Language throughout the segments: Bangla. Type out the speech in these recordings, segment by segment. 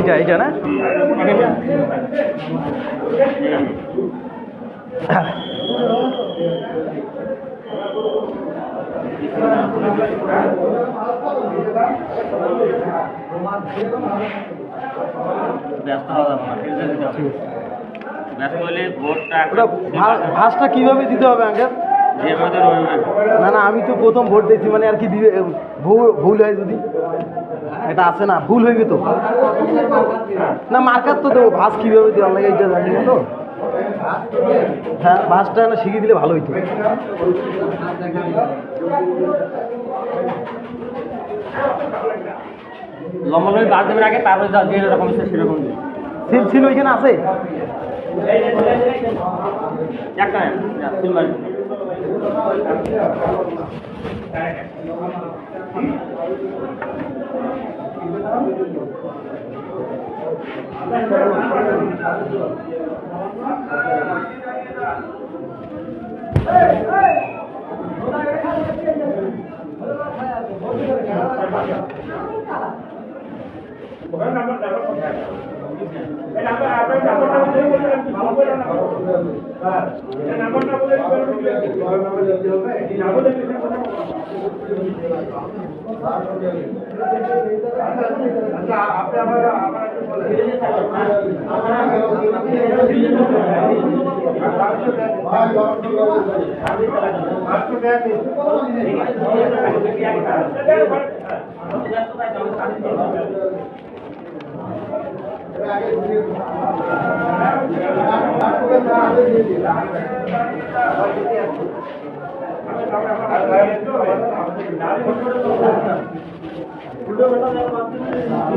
এইটা না ভাসটা কিভাবে দিতে হবে আঙ্কেল? না না, আমি তো প্রথম ভোট দিয়েছি, মানে আর কি দিবে ভুল হয় যদি এটা আছে না, ভুল হয়ে গেত না, মার্কার তো দেবো। ভাস কিভাবে দেওয়া লাগে এটা জানি না তো। হ্যাঁ, ভাসটা না শিখিয়ে দিলে ভালো হইতো। লম্বা লম্বি বাস দেবেন আগে, তারপরে যা যেরকম সেরকম সিল সিল ওইখানে আছে একটা সিল মারি।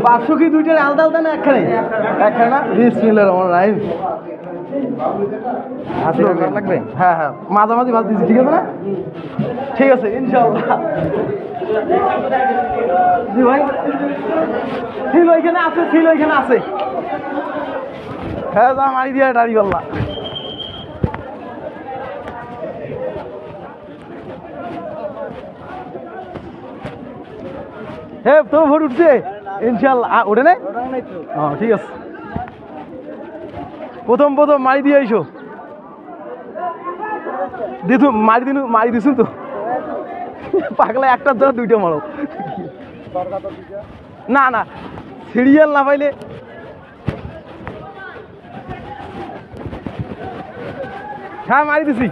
বাক্স কি দুইটার আলাদা আলাদা না একখানে? একখানে না। বিসমিল্লাহির রহমানির রহিম। লাগবে? হ্যাঁ হ্যাঁ, মাঝামাঝি ভাজ দিচ্ছি, ঠিক আছে না? ঠিক আছে ইনশাআল্লাহ। জি ভাই, ছিল ওইখানে আছে, ছিল ওইখানে আছে। হ্যাঁ, যা মারি দিয়ে দাঁড়ি পাল্লা। হ্যাঁ, তোর ভোট উঠছে ইনশাআল্লাহ। ওঠে নাই? হ্যাঁ, ঠিক আছে। প্রথম মারি দিয়ে আইসো। দিতু মারি দিছুন তো পাগলা, একটা ধর দুইটা মারো। না না, সিরিয়াল না পাইলে। হ্যাঁ, মারি দিছি।